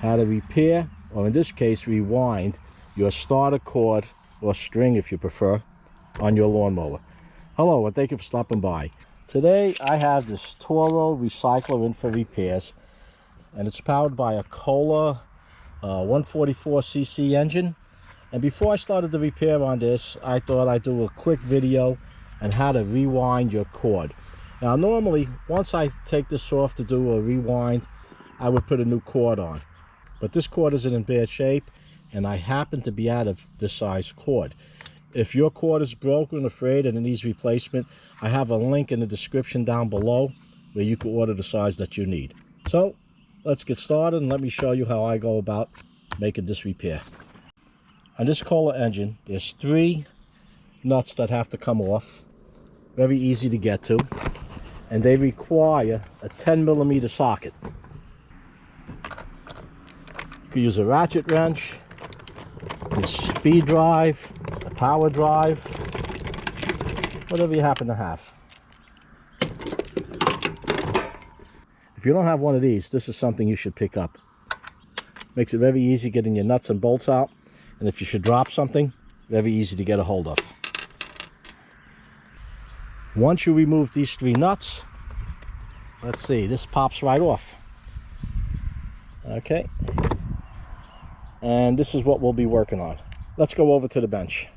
how to repair, or in this case rewind, your starter cord or string if you prefer on your lawnmower. Hello and thank you for stopping by. Today I have this Toro recycler in for repairs, and it's powered by a Kohler 144cc engine. And before I started the repair on this, I thought I'd do a quick video on how to rewind your cord. Now normally once I take this off to do a rewind, I would put a new cord on, but this cord isn't in bad shape and I happen to be out of this size cord. If your cord is broken, afraid, and it needs replacement, I have a link in the description down below where you can order the size that you need. So let's get started and let me show you how I go about making this repair. On this Kohler engine, there's 3 nuts that have to come off. Very easy to get to, and they require a 10mm socket. You can use a ratchet wrench, a speed drive, a power drive, whatever you happen to have. If you don't have one of these, this is something you should pick up. Makes it very easy getting your nuts and bolts out, and if you should drop something, very easy to get a hold of. Once you remove these 3 nuts, let's see, this pops right off. Okay, and this is what we'll be working on. Let's go over to the bench.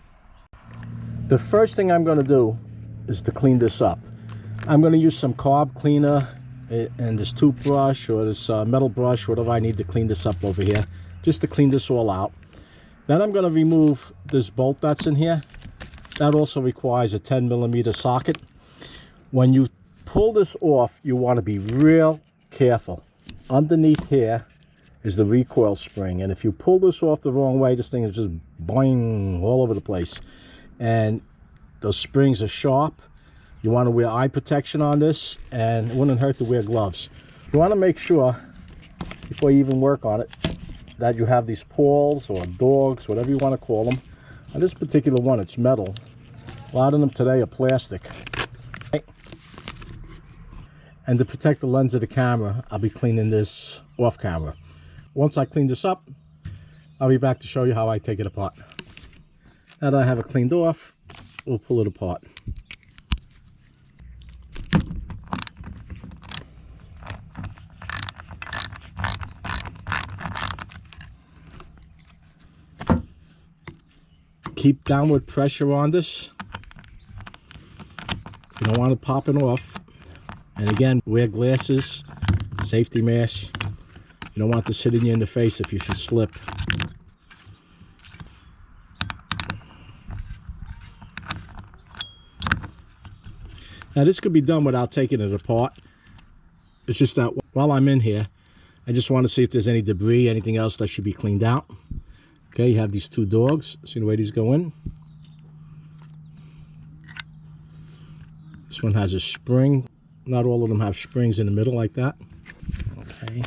The first thing I'm going to do is to clean this up. I'm going to use some carb cleaner and this toothbrush or this metal brush, whatever I need to clean this up over here, just to clean this all out. Then I'm going to remove this bolt that's in here. That also requires a 10mm socket. When you pull this off, you want to be real careful. Underneath here is the recoil spring, and if you pull this off the wrong way, this thing is just boing all over the place, and those springs are sharp. You want to wear eye protection on this, and it wouldn't hurt to wear gloves. You want to make sure before you even work on it that you have these pawls or dogs, whatever you want to call them. On this particular one, it's metal. A lot of them today are plastic. And to protect the lens of the camera, I'll be cleaning this off camera. Once I clean this up, I'll be back to show you how I take it apart. Now that I have it cleaned off, we'll pull it apart. Keep downward pressure on this. You don't want it popping off. And again, wear glasses, safety mask. You don't want this hitting you in the face if you should slip. Now this could be done without taking it apart. It's just that while I'm in here, I just want to see if there's any debris, anything else that should be cleaned out. Okay, you have these 2 dogs. See the way these go in? This one has a spring. Not all of them have springs in the middle like that. Okay.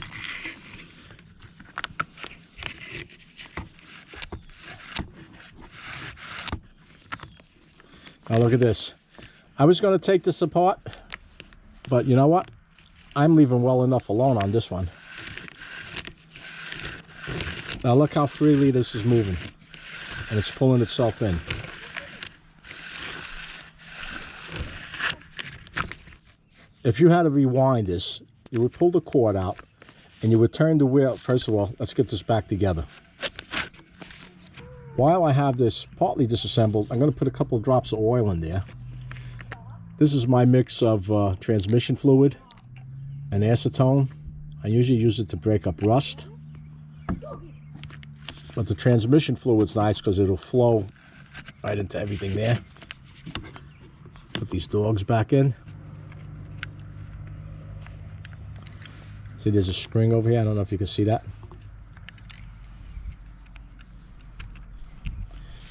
Now look at this. I was going to take this apart, but you know what? I'm leaving well enough alone on this one. Now look how freely this is moving, and it's pulling itself in. If you had to rewind this, you would pull the cord out and you would turn the wheel. First of all, let's get this back together. While I have this partly disassembled, I'm going to put a couple of drops of oil in there. This is my mix of transmission fluid and acetone. I usually use it to break up rust. But the transmission fluid's nice because it'll flow right into everything there. Put these dogs back in. See, there's a spring over here. I don't know if you can see that.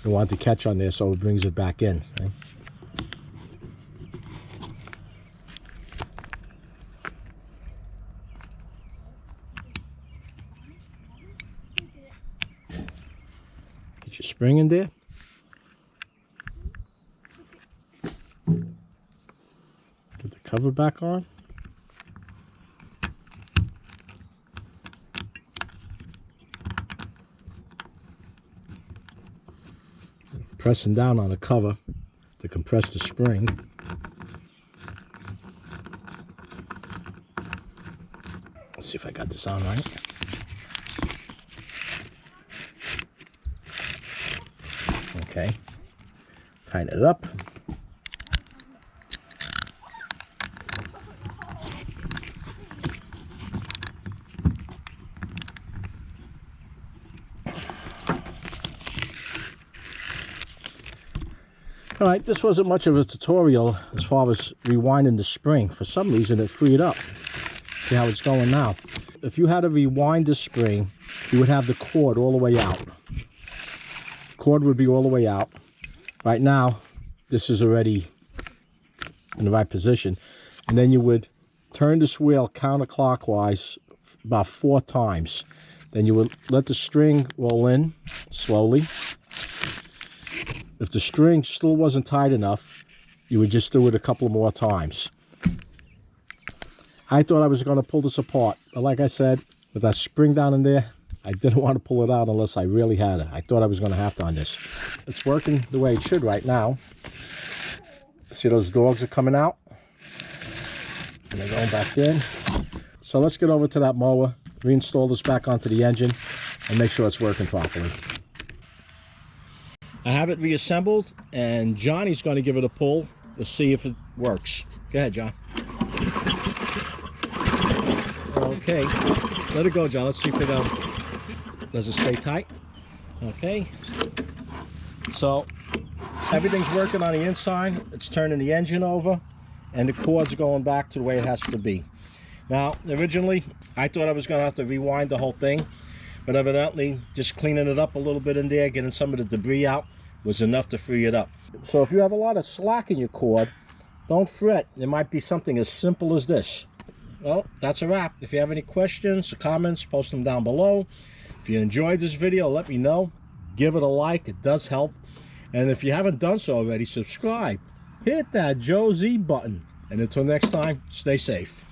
You want the catch on there so it brings it back in. Okay? Get your spring in there. Put the cover back on. pressing down on the cover to compress the spring. Let's see if I got this on right. Okay, tighten it up. All right, this wasn't much of a tutorial as far as rewinding the spring. For some reason, it freed up. See how it's going now. If you had to rewind the spring, you would have the cord all the way out. Cord would be all the way out. Right now, this is already in the right position. And then you would turn this wheel counterclockwise about 4 times. Then you would let the string roll in slowly. If the string still wasn't tight enough, you would just do it a couple more times. I thought I was going to pull this apart, but like I said, with that spring down in there, I didn't want to pull it out unless I really had it. I thought I was going to have to on this. It's working the way it should right now. See, those dogs are coming out and they're going back in. So let's get over to that mower, reinstall this back onto the engine, and make sure it's working properly. I have it reassembled, and Johnny's going to give it a pull to see if it works. Go ahead, John. Okay, let it go, John. Let's see if it does it stay tight. Okay, so everything's working on the inside. It's turning the engine over, and the cord's going back to the way it has to be. Now, originally, I thought I was going to have to rewind the whole thing, but evidently, just cleaning it up a little bit in there, getting some of the debris out, was enough to free it up. So if you have a lot of slack in your cord, don't fret. It might be something as simple as this. Well, that's a wrap. If you have any questions or comments, post them down below. If you enjoyed this video, let me know. Give it a like. It does help. And if you haven't done so already, subscribe. Hit that Joe Z button. And until next time, stay safe.